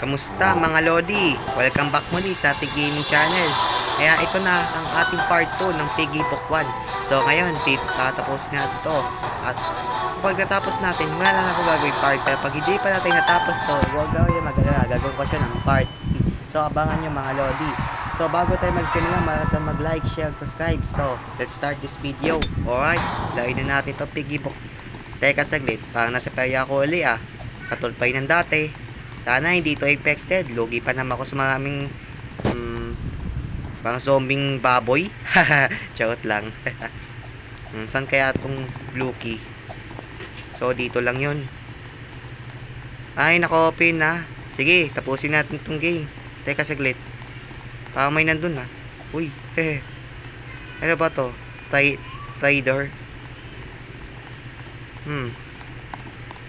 Kamusta mga Lodi? Welcome back muli sa ating gaming channel. Kaya ito na ang ating part 2 ng Piggy Book 1. So ngayon, tatapusin natin ito. At kapag natapos natin, wala na ako gagawin part. Pero pag hindi pa natin natapos to, huwag gawin mag-alala. Gagawin ko siya ng part 3. So abangan nyo mga Lodi. So bago tayo magsimula, mag-like, share, subscribe. So let's start this video. Alright, lain na natin to Piggy Book. Teka saglit, parang nasa perya ako uli ah. Katulpay ng dati. Sana hindi to affected. Lugi pa naman ako sa maraming mga zombing baboy. Charot lang. Saan kaya itong blue key? So dito lang yun. Ay naka-open na. Sige, tapusin natin itong game. Teka saglit. Parang may nandun ha. Uy. Ano ba to? Trader.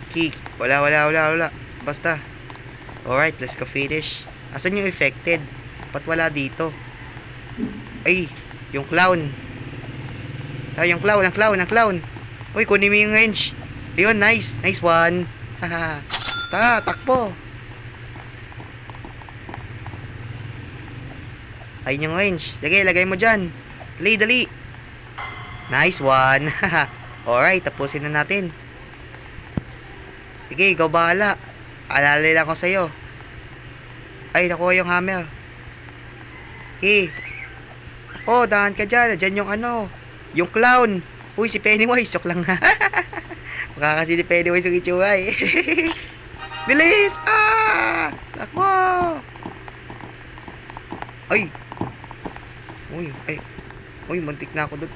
Key. Wala. Basta. Alright, let's go finish. Asan yung affected? Ba't wala dito? Ay, yung clown. Ay, yung clown. Uy, kunin mo yung range. Ayun, nice one. Haha. Tara, takbo. Ayun yung range. Lagay mo dyan. Dali. Nice one. Alright, tapusin na natin. Sige, ikaw bahala. Alala lang ko sa'yo. Ay, nakuha yung hammer. Ako, dahan ka dyan. Dyan yung yung clown. Uy, si Pennywise. Sok lang ha. Baka kasi ni Pennywise yung itsura eh. Bilis! Takbo! Ay! Uy, mantik na ako doon.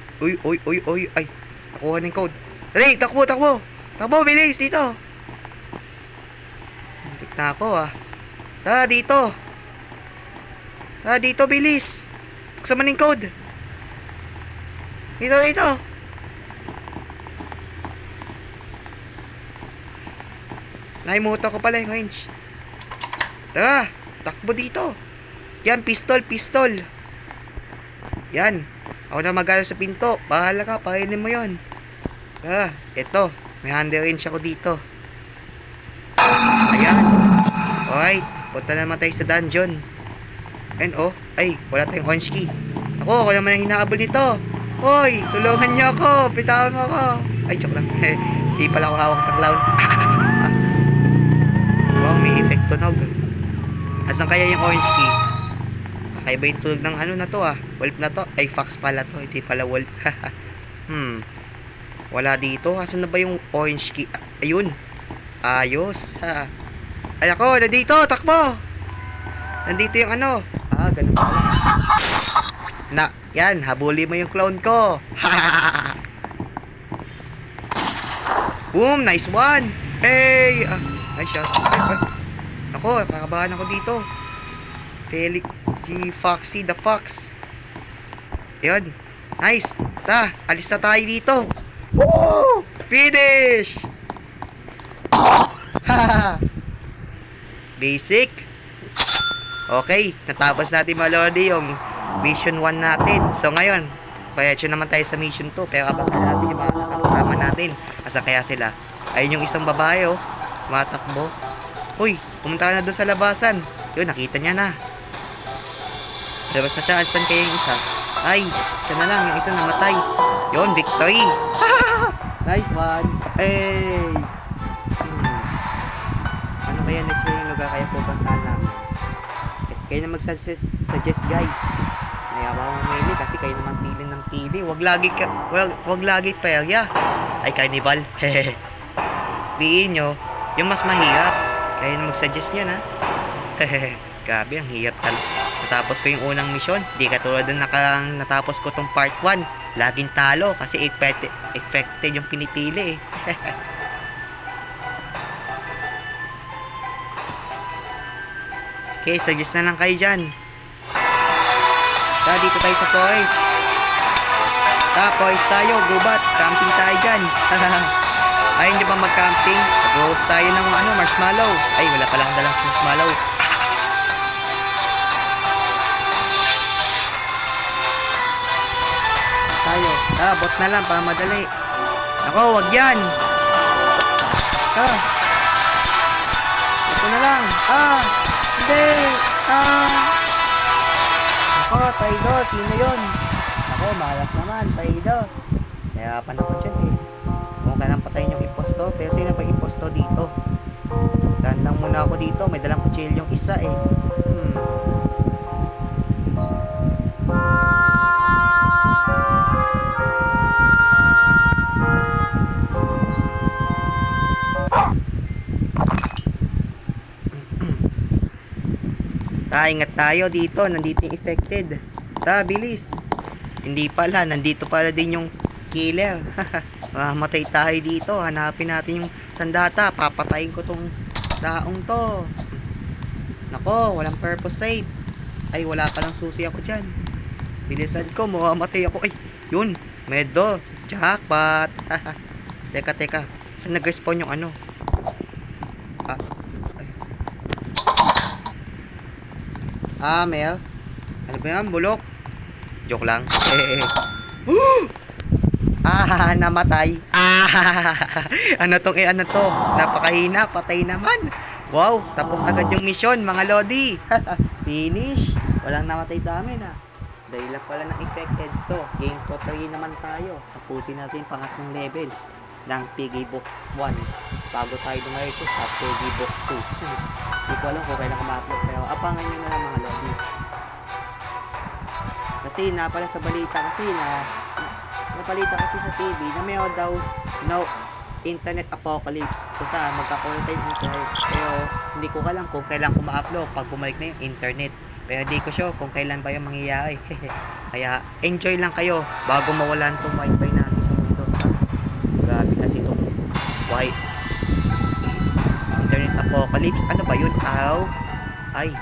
Uy. Ay, nakuha ng code. Dali, takbo! Takbo, bilis, dito! Na ako Tara dito bilis. Buksan mo ng code. Dito. Naimuto ko pala yung range. Tara, takbo dito. Yan, pistol. Yan. Ako na magalo sa pinto. Bahala ka, pakainin mo yon. Tara, eto. May hand range ako dito. Ayan. Alright, punta naman tayo sa dungeon. And ay, wala tayong orange key. Ako naman ang hinahabol nito. Hoy, tulungan niyo ako. Bitawan mo ako. Ay, joke lang. Hindi pala ako hawak ng clown. Wow, may effect tunog. Asan kaya yung orange key? Kakaiba yung tunog ng na to wolf na to. Ay, fox pala to. Hindi pala wolf. Wala dito. Asan na ba yung orange key? Ayun. Ayos. Ay ako, nandito, takbo. Nandito yung ganun pala. Yan, habuli mo yung clown ko. Boom, nice one. Hey, nice shot. Ay. Ako, kakabahan ako dito. Felix, si Foxy the Fox. Ayun, nice. Alis na tayo dito. Woo! Finish! Basic. Okay, natapos natin mga Lodi yung mission 1 natin. So ngayon, payacho naman tayo sa mission 2. Pero kapag natin yung mga nakakasama natin, asa kaya sila? Ayun yung isang babae matakbo. Uy, pumunta na doon sa labasan. Yun, nakita niya na. Labas na siya. Asan kaya yung isa? Ay, isa na lang. Yung isa namatay. Yun, victory. Nice one. Hey. Ano kaya next yung lugar kaya pupuntahan namin? Kayo na mag-suggest guys. Mayawa akong mamili kasi kayo naman pili ng pili. Wag lagi perya. Ay, carnival. Piliin nyo yung mas mahirap. Kayo na mag-suggest nyo na. Grabe, ang hirap talaga. Natapos ko yung unang mission. Di katulad na natapos ko tong part 1. Laging talo kasi affected yung pinipili Okay, suggest na lang kayo dyan. Dito tayo sa forest. Forest tayo, gubat. Camping tayo dyan. Ayaw nyo ba mag-camping? Roast tayo ng marshmallow. Ay, wala palang dalang marshmallow. Tayo. Bot na lang para madali. Ako, wag yan. Ito na lang. Hindi! Ako, Taido, sino yun? Ako, malas naman, Taido. Kaya pa naman dyan eh. Kung kailang patayin yung imposto, pero sino ba imposto dito? Dan lang muna ako dito, may dalang kutsilyo yung isa eh. Ingat tayo dito, nandito yung affected. Bilis. Hindi pala, nandito pala din yung killer. Matay tayo dito, hanapin natin yung sandata. Papatayin ko tong taong to. Nako, walang purpose save. Ay, wala palang susi ako dyan. Bilisan ko, mamamatay ako. Ay, yun, medo, jackpot. Teka, saan nag-respawn yung ano? Mel? Ano ba yan? Bulok? Joke lang. Namatay. Ano to? Napakahina, patay naman. Wow, tapos agad yung mission, mga lodi. Finish. Walang namatay sa amin, Dahil lang pala ng affected. So, game 3 naman tayo. Tapusin natin yung pangatlong levels ng PG Book 1 bago tayo dumiretso sa PG Book 2. Hindi ko alam kung kailan ka-upload, pero abangan nyo na lang, mga lodi. Kasi napala sa balita kasi napalita kasi sa TV na may daw internet apocalypse kung saan magkakaroon yung internet, pero hindi ko alam kung kailan ko ma-upload pag bumalik na yung internet, pero hindi ko sure kung kailan ba yung mangyayari. Kaya enjoy lang kayo bago mawalan tong wifi natin sa mundo. Grabe kasi itong internet apocalypse. Ano ba yun? Ay,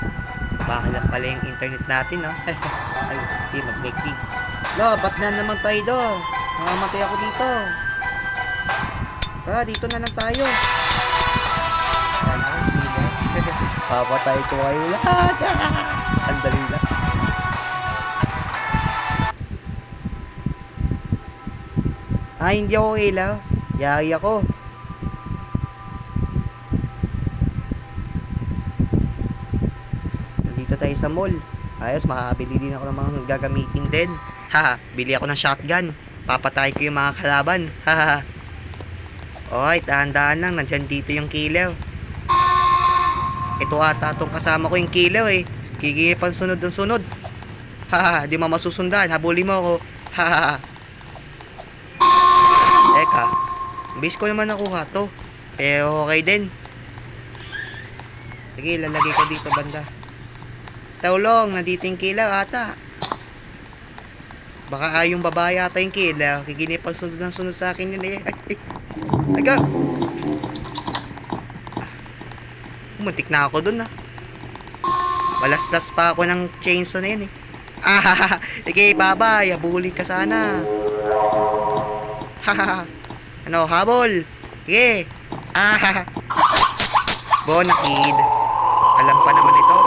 baka lang pala yung internet natin, ay, hindi mag-make-big. Ba't na naman tayo do? Namamatay ako dito. Dito na lang tayo. Papatay ko kayo lahat. Ang dali lang. Hindi ako ilaw. Yari ako. Nandito tayo sa mall. Ayos, makakabili din ako ng mga gagamitin din. Bili ako ng shotgun. Papatay ko yung mga kalaban. Alright, dahan-dahan lang. Nandyan dito yung killer. Ito ata itong kasama ko yung killer eh. Gigipang sunod ng sunod. Di mo masusundan. Habulin mo ako. Teka, base ko naman nakuha to. Pero okay din. Sige, lalagay ko dito banda. Taulong, nandito yung killer ata. Baka yung babae ata yung killer. Giginipang sunod ng sunod sa akin yun eh. Ay, go! Muntik na ako dun Malaslas pa ako ng chainsaw na yun eh. Sige, babay. Abulin ka sana. Ano, habol? Sige. Bonakid. Alam pa naman ito.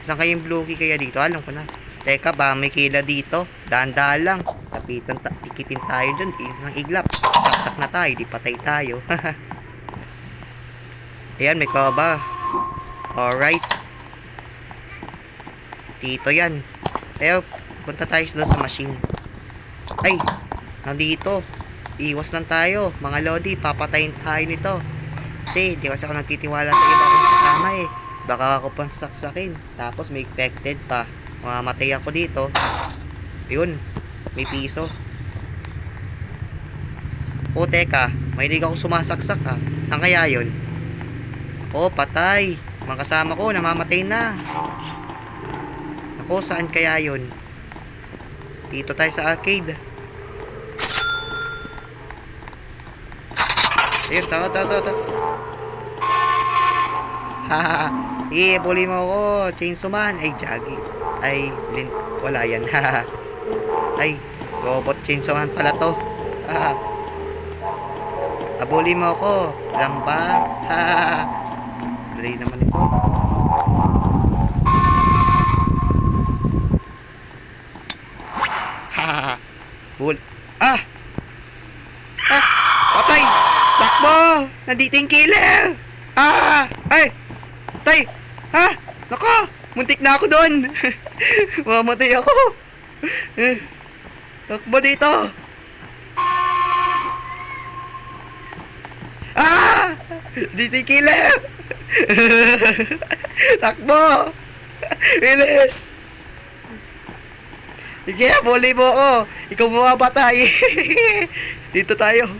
Saan kayong blue key kaya dito? Alam ko na. Teka, ba may kila dito? Dahan-dahan lang. Tikitin tayo dyan. Isang iglap. Saksak na tayo. Di patay tayo. Ayan, may kaba. Alright. Dito yan. Pero, punta tayo doon sa machine. Ay, nandito. Iwas lang tayo. Mga lodi, papatayin tayo nito. Kasi, di kasi ako nagtitiwala sa iba kong kasama eh. Baka ako pang saksakin. Tapos, may infected pa. Mamamatay ako dito. Yun, may piso. Teka, may hindi ako sumasaksak Saan kaya yun? Patay. Mga kasama ko, namamatay na. Saan kaya yun? Dito tayo sa arcade. Ayun, tawa. Sige, puli mo ako. Chainsaw man. Ay, Jaggy. Ay, wala yan. Ay, robot chainsaw man pala to. Abuli mo ako. Lang ba? Dali naman ito. Bull. Patay! Takbo! Nandito yung killer! Ay! Tay! Ha? Nako! Muntik na ako doon! Mamatay ako! Takbo dito! Ah! Dito yung killer! Takbo! Bilis! Sige, bully mo ako! Ikaw mamamatay! Dito tayo!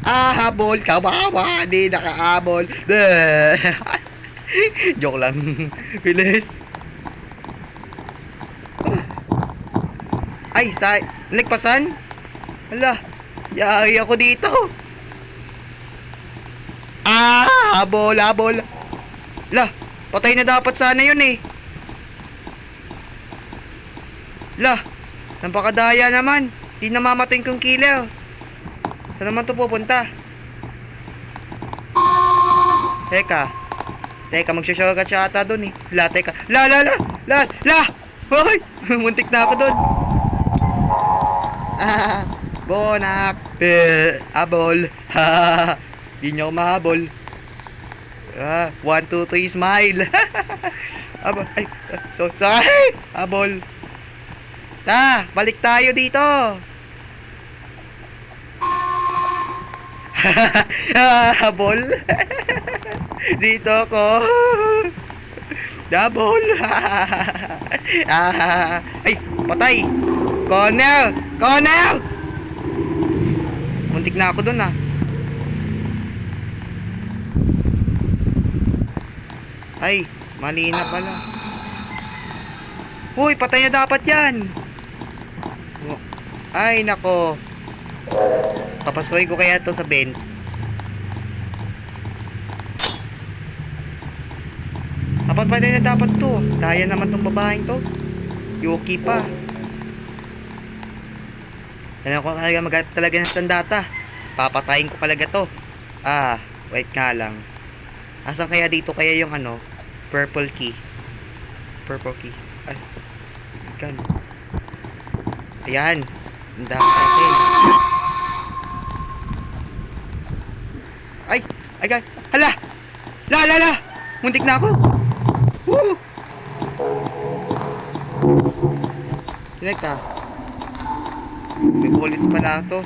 Ah, habol! Kawawa! Di nakahabol! Joke lang. Bilis! Ay, nagpasan? Hala, yari ako dito. Ah, habol, habol. La, patay na dapat sana yun eh. La, napakadaya naman. Di namamatay kong killer. Saan naman to pupunta? Teka, magsha-shortcut siya ata dun eh. La, teka. La! Hoy! Muntik na ako dun. Ah, bonak. Habol. Ha. Di niyo ako mahabol. 1, 2, 3, smile. Habol. Ay, sorry. Habol. Balik tayo dito. Habol. Dito ako. Double. Ay, patay. Corner. Muntik na ako dun ah. Ay, mali na pala. Uy, patay na dapat yan. Ay, nako. Papasukin ko kaya to sa vent. Patay na dapat to. Daya naman tong babaeng to. Yuki pa. Ano ko talaga maghanap talaga ng sandata. Papatayin ko talaga to. Wait nga lang. Asan kaya dito kaya yung purple key? Ay. Ikan. Ayan. Ang dami natin. Ay! Hala! La! Muntik na ako! Woo! Teka. May bullets pala ito.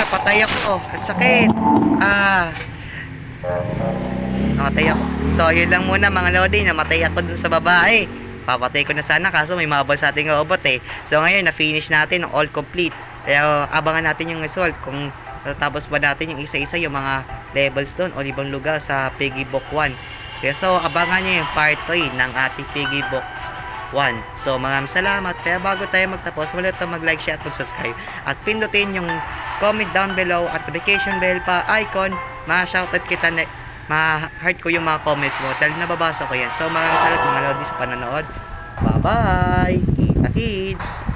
Patay ako. Ang sakit. Namatay ako. So, yun lang muna mga lodi. Namatay ako dun sa babae. Papatay ko na sana kaso may mabal sa ating robot eh. So, ngayon na-finish natin ang all complete. Kaya abangan natin yung result kung tatapos ba natin yung isa-isa yung mga levels doon o ibang lugar sa Piggy Book 1. Kaya so abangan nyo yung part 3 ng ating Piggy Book 1. So maraming salamat. Kaya bago tayo magtapos, wala tayong mag-like, share at mag-subscribe. At pindutin yung comment down below at notification bell pa icon. Ma-shoutout kita na ma-heart ko yung mga comments mo dahil nababasa ko yan. So maraming salamat mga lodi sa panonood. Bye bye! Kita kids!